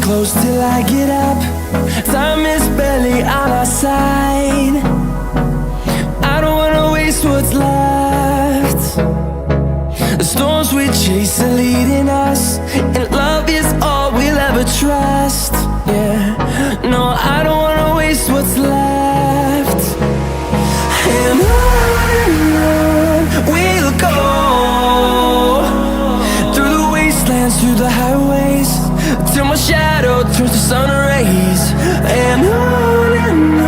close till I get up. Time is barely on our side. I don't wanna waste what's left. The storms we chase are leading us, and love is all we'll ever trust. Yeah, no, I don't wanna waste what's left. And on we'll go, through the wastelands, through the highways, till my shadow turns to sun rays. And on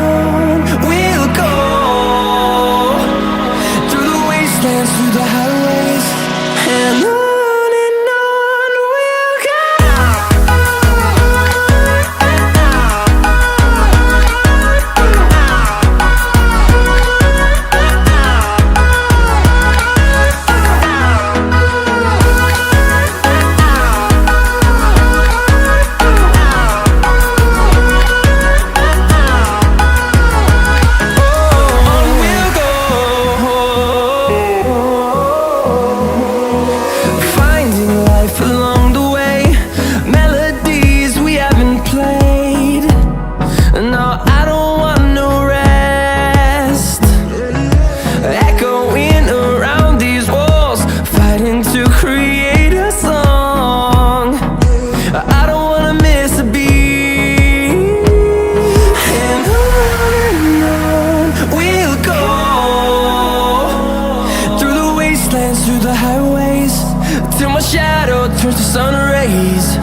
till my shadow turns to sun rays.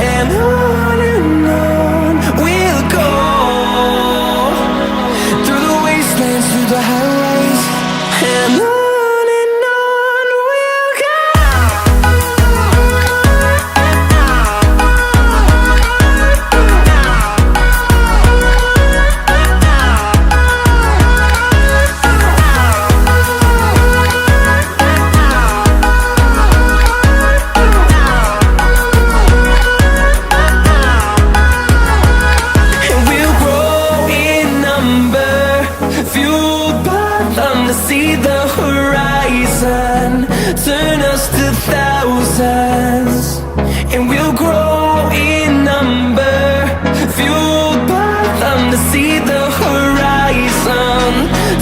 And on we'll go, through the wastelands, through the highways, and on. See the horizon turn us to thousands, and we'll grow in number, fueled by them to see the horizon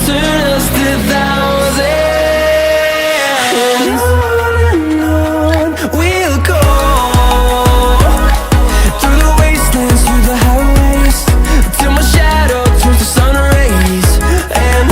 turn us to thousands. And on we'll go, through the wastelands, through the highways, till my shadow turns to sun rays. And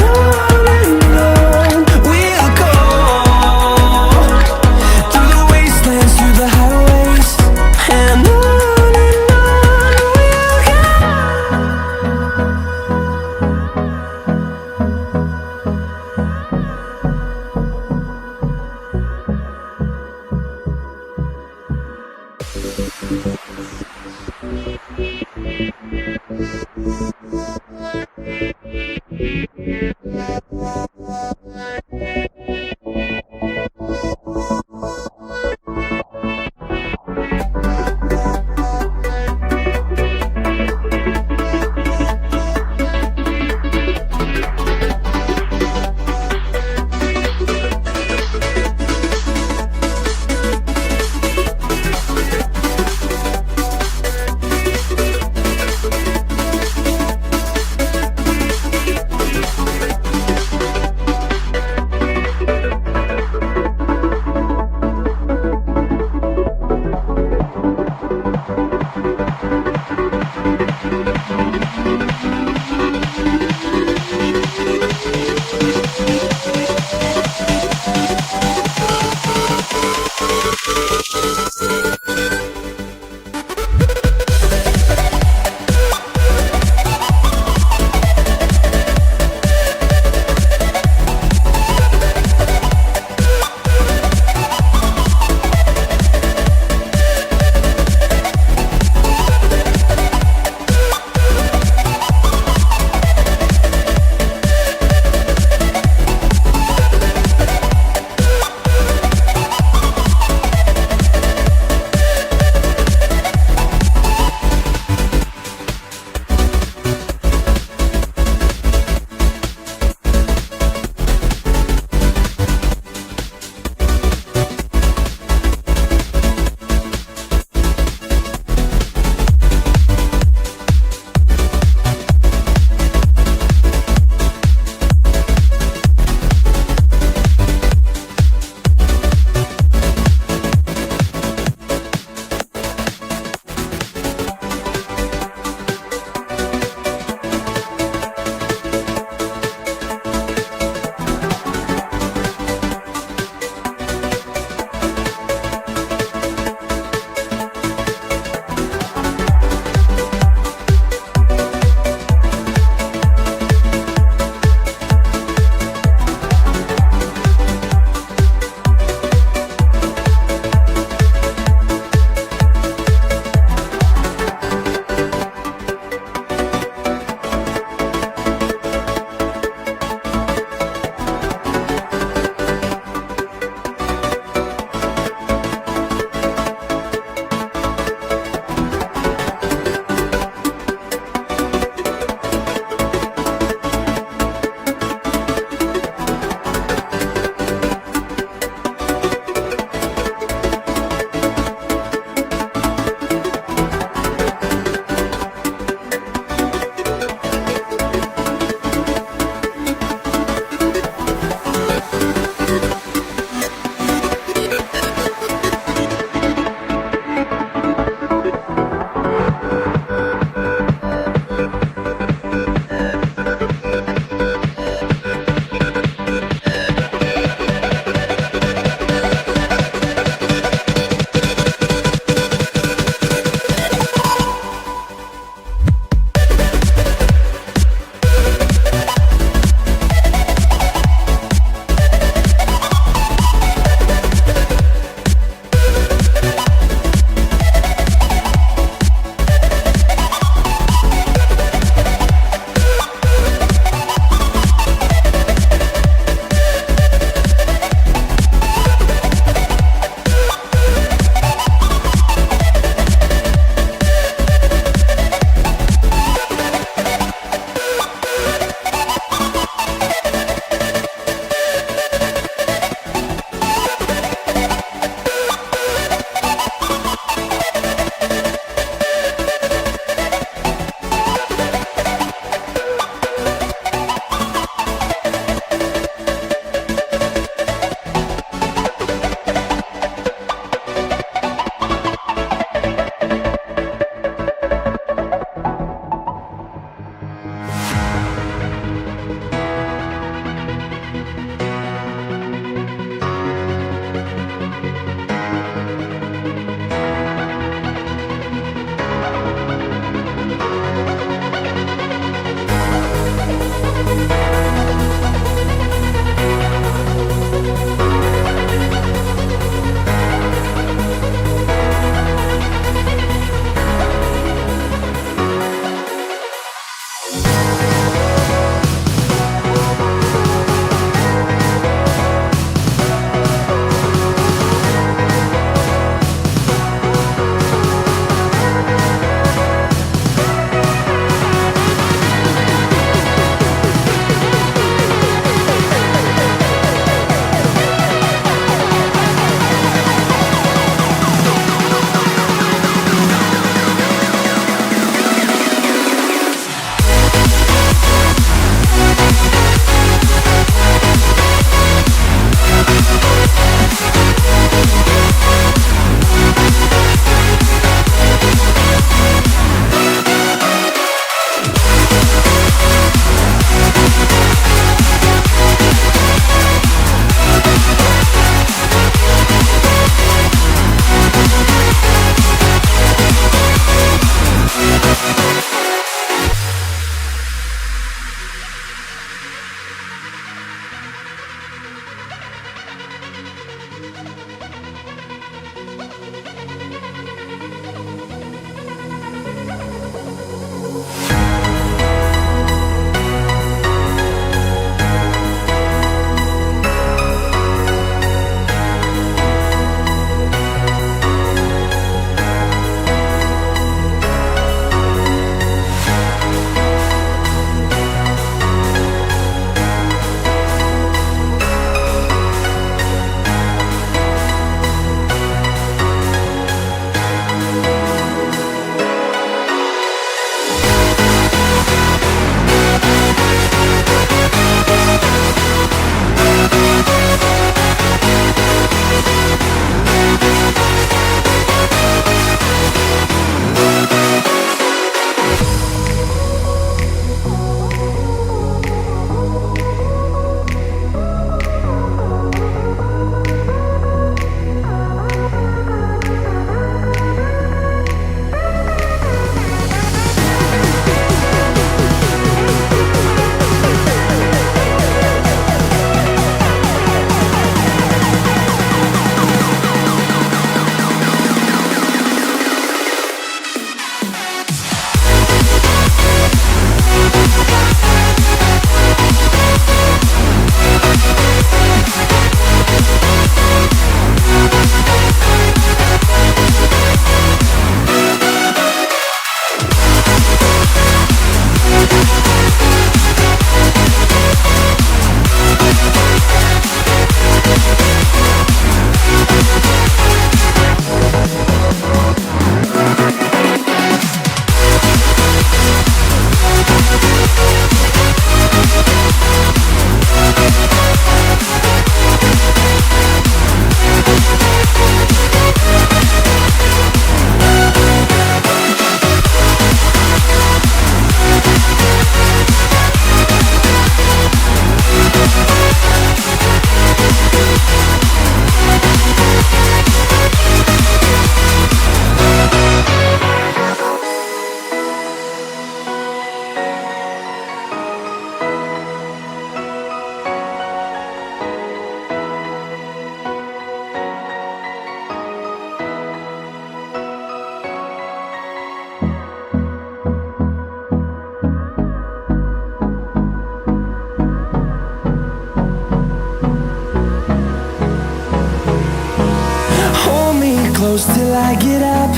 close till I get up.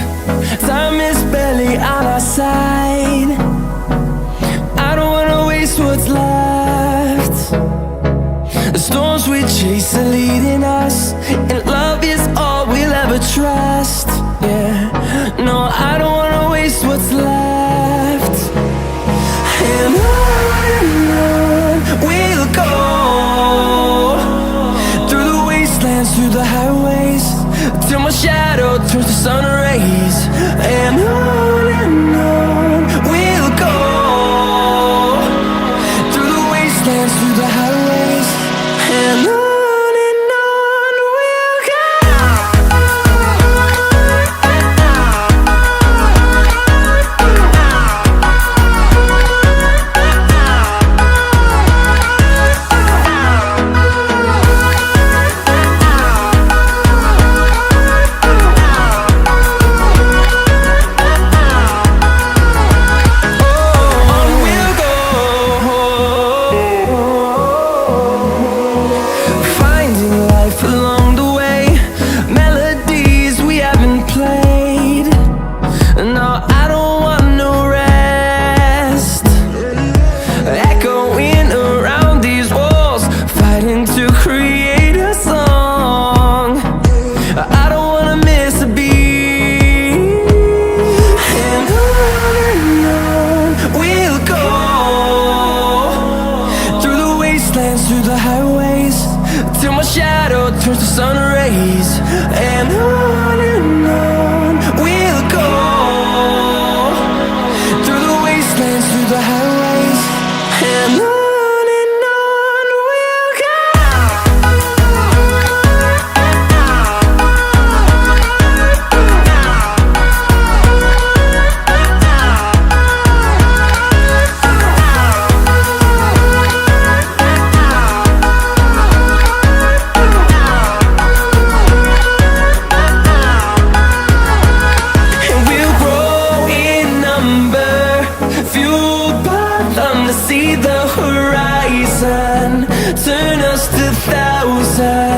Time is barely on our side. I don't wanna waste what's left. The storms we chase are leading us, and love is all we'll ever trust. Yeah, no, I don't wanna waste what's left. And on we'll go, through the wastelands, through the highways, till my shadow turns to sun rays. And on we'll go, through the wastelands, through the highways, and on we'll go. Through the highways, till my shadow turns to sun rays. And on we'll go, through the wastelands, through the highways, and on we'll go. See the horizon, turn us to thousands.